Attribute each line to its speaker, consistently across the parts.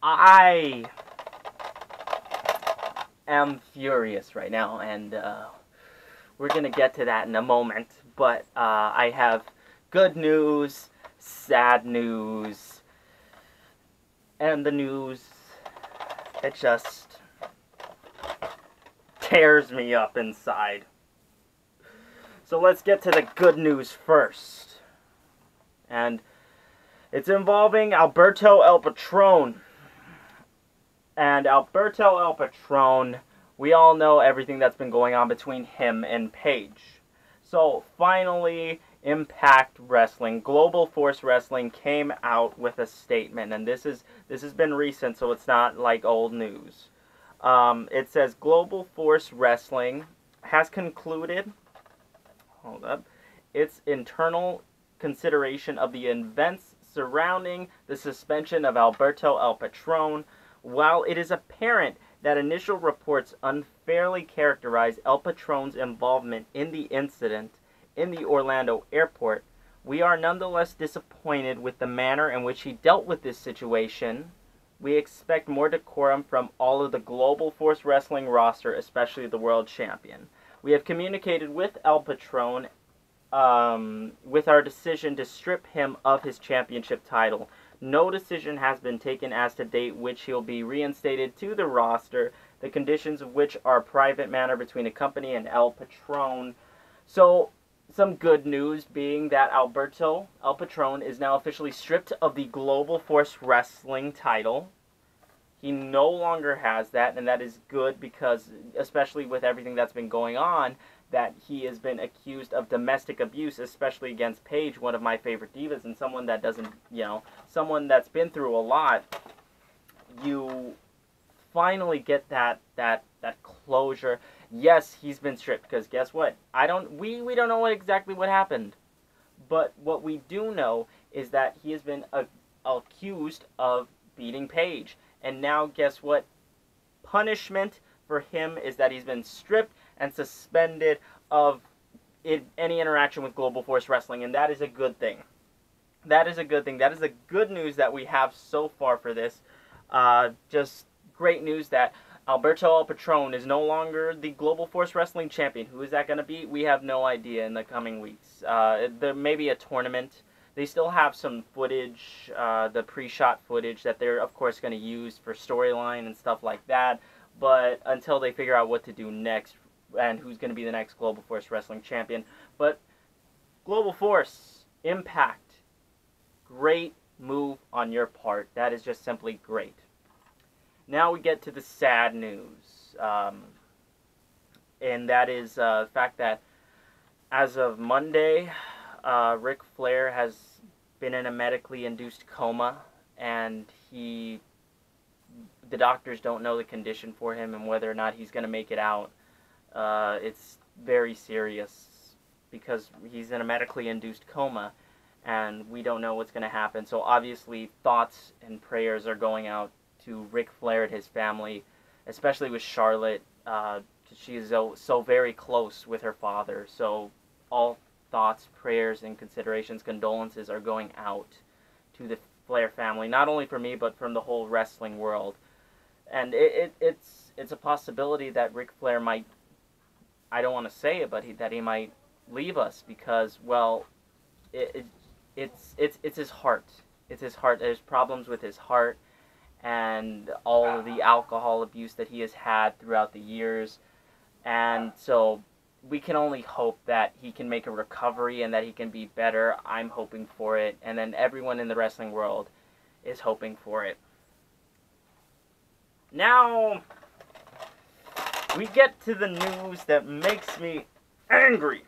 Speaker 1: I am furious right now, and we're gonna get to that in a moment. But I have good news, sad news, and the news it just tears me up inside. So let's get to the good news first. And it's involving Alberto El Patron. And Alberto El Patron, we all know everything that's been going on between him and Paige. So finally, Impact Wrestling, Global Force Wrestling came out with a statement, and this has been recent, so it's not like old news. It says Global Force Wrestling has concluded, hold up, its internal consideration of the events surrounding the suspension of Alberto El Patron. While it is apparent that initial reports unfairly characterize El Patron's involvement in the incident in the Orlando airport, we are nonetheless disappointed with the manner in which he dealt with this situation. We expect more decorum from all of the Global Force Wrestling roster, especially the World Champion. We have communicated with El Patron with our decision to strip him of his championship title. No decision has been taken as to date which he'll be reinstated to the roster, the conditions of which are a private matter between the company and El Patron. So, some good news being that Alberto El Patron is now officially stripped of the Global Force Wrestling title. He no longer has that, and that is good because, especially with everything that's been going on, that he has been accused of domestic abuse, especially against Paige, one of my favorite divas, and someone that doesn't, someone that's been through a lot. You finally get that closure. Yes, he's been stripped, because guess what? We don't know exactly what happened. But what we do know is that he has been accused of beating Paige. And now, guess what? Punishment for him is that he's been stripped and suspended of any interaction with Global Force Wrestling, and that is a good thing. That is a good thing. That is the good news that we have so far for this. Just great news that Alberto El Patron is no longer the Global Force Wrestling champion. Who is that going to be? We have no idea in the coming weeks. There may be a tournament. They still have some footage, the pre-shot footage that they're, of course, going to use for storyline and stuff like that. But until they figure out what to do next and who's going to be the next Global Force Wrestling champion. But Global Force, Impact, great move on your part. That is just simply great. Now we get to the sad news. And that is the fact that as of Monday, Ric Flair has been in a medically induced coma, and the doctors don't know the condition for him and whether or not he's going to make it out. It's very serious because he's in a medically induced coma, and we don't know what's going to happen. So obviously thoughts and prayers are going out to Ric Flair and his family, especially with Charlotte. She is so very close with her father. So all thoughts, prayers, and considerations, condolences are going out to the Flair family, not only for me, but from the whole wrestling world. And it's a possibility that Ric Flair might, I don't want to say it, but that he might leave us because, well, it's his heart. It's his heart. There's problems with his heart and all of the alcohol abuse that he has had throughout the years. And so we can only hope that he can make a recovery and that he can be better. I'm hoping for it. And then everyone in the wrestling world is hoping for it. Now, we get to the news that makes me angry.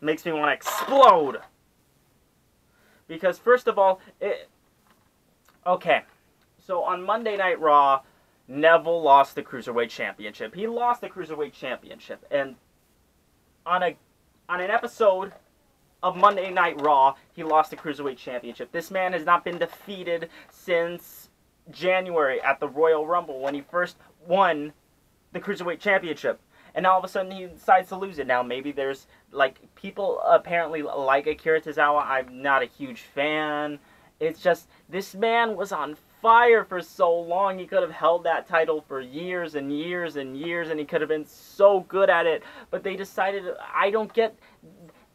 Speaker 1: Makes me want to explode. Because first of all, okay, so on Monday Night Raw, Neville lost the Cruiserweight Championship. He lost the Cruiserweight Championship. And on an episode of Monday Night Raw, he lost the Cruiserweight Championship. This man has not been defeated since January at the Royal Rumble when he first won the Cruiserweight Championship. And all of a sudden he decides to lose it. Now maybe there's, people apparently like Akira Tozawa. I'm not a huge fan. It's just, this man was on fire for so long. He could have held that title for years and years and years, and he could have been so good at it. But they decided, I don't get...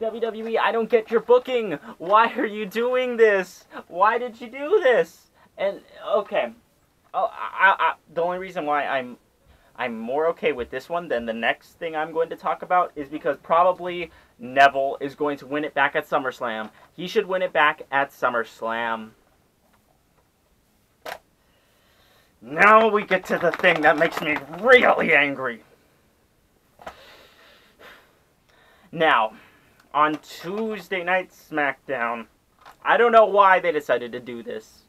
Speaker 1: WWE, I don't get your booking. Why are you doing this? Why did you do this? And, okay. The only reason why I'm more okay with this one than the next thing I'm going to talk about is because probably Neville is going to win it back at SummerSlam. He should win it back at SummerSlam. Now we get to the thing that makes me really angry. Now, on Tuesday Night SmackDown, I don't know why they decided to do this,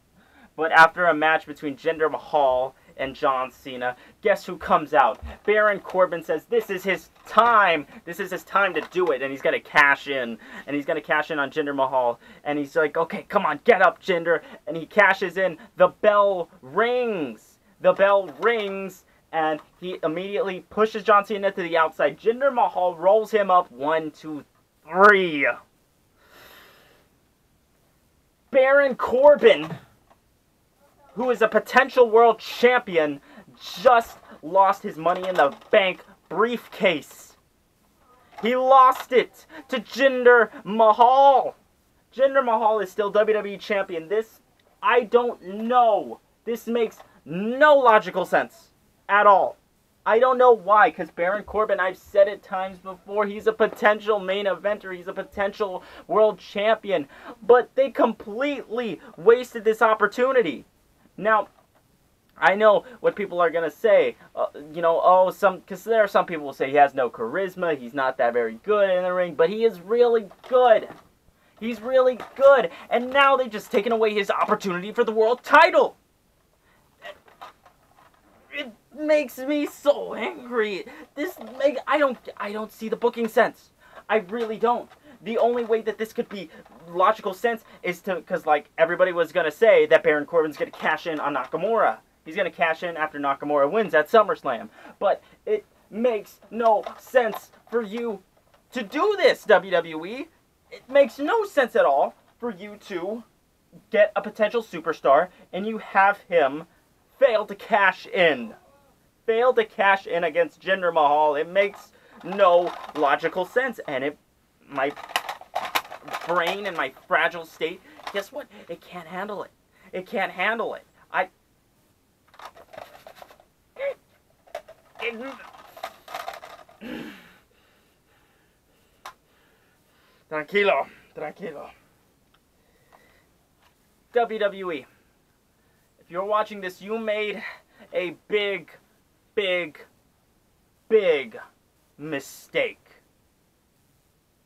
Speaker 1: but after a match between Jinder Mahal and John Cena, guess who comes out? Baron Corbin says this is his time. This is his time to do it, and he's going to cash in. And he's going to cash in on Jinder Mahal. And he's like, okay, come on, get up, Jinder. And he cashes in. The bell rings. The bell rings, and he immediately pushes John Cena to the outside. Jinder Mahal rolls him up. 1, 2, 3. Baron Corbin, who is a potential world champion, just lost his Money in the Bank briefcase. He lost it to Jinder Mahal. Jinder Mahal is still WWE champion. This, I don't know. This makes no logical sense at all. I don't know why, because Baron Corbin, I've said it times before, he's a potential main eventer, he's a potential world champion, but they completely wasted this opportunity. Now, I know what people are going to say, because there are some people who say he has no charisma, he's not that very good in the ring, but he is really good. He's really good, and now they've just taken away his opportunity for the world title. It makes me so angry. I don't see the booking sense. I really don't. The only way that this could be logical sense is because like everybody was going to say that Baron Corbin's going to cash in on Nakamura. He's going to cash in after Nakamura wins at SummerSlam. But it makes no sense for you to do this, WWE. It makes no sense at all for you to get a potential superstar and you have him fail to cash in. Fail to cash in against Jinder Mahal. It makes no logical sense. And my brain and my fragile state, guess what? It can't handle it. It can't handle it. Tranquilo. Tranquilo. WWE. If you're watching this, you made a big mistake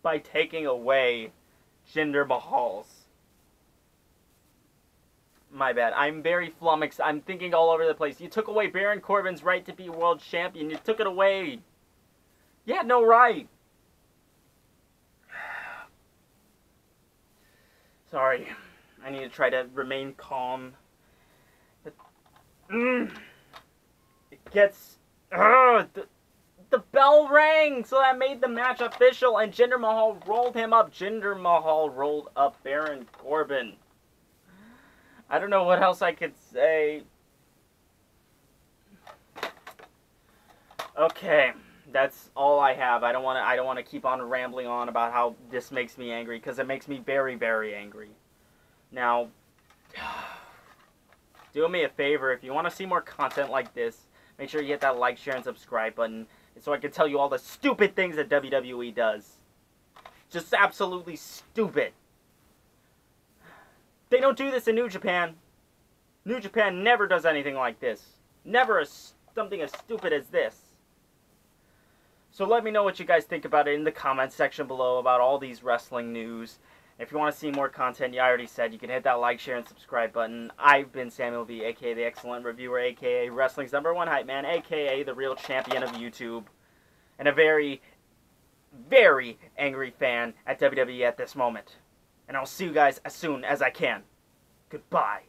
Speaker 1: by taking away Jinder Mahal's. My bad. I'm very flummoxed. I'm thinking all over the place. You took away Baron Corbin's right to be world champion. You took it away. You had no right. Sorry. I need to try to remain calm. It gets... The bell rang, so that made the match official, and Jinder Mahal rolled him up. Jinder Mahal rolled up Baron Corbin. I don't know what else I could say. Okay, that's all I have. I don't want to keep on rambling on about how this makes me angry, because it makes me very, very angry. Now, do me a favor, if you want to see more content like this, make sure you hit that like, share, and subscribe button so I can tell you all the stupid things that WWE does. Just absolutely stupid. They don't do this in New Japan. New Japan never does anything like this. Never something as stupid as this. So let me know what you guys think about it in the comments section below about all these wrestling news. If you want to see more content, I already said, you can hit that like, share, and subscribe button. I've been Samuel V, a.k.a. the Excellent Reviewer, a.k.a. Wrestling's #1 Hype Man, a.k.a. the real champion of YouTube. And a very, very angry fan at WWE at this moment. And I'll see you guys as soon as I can. Goodbye.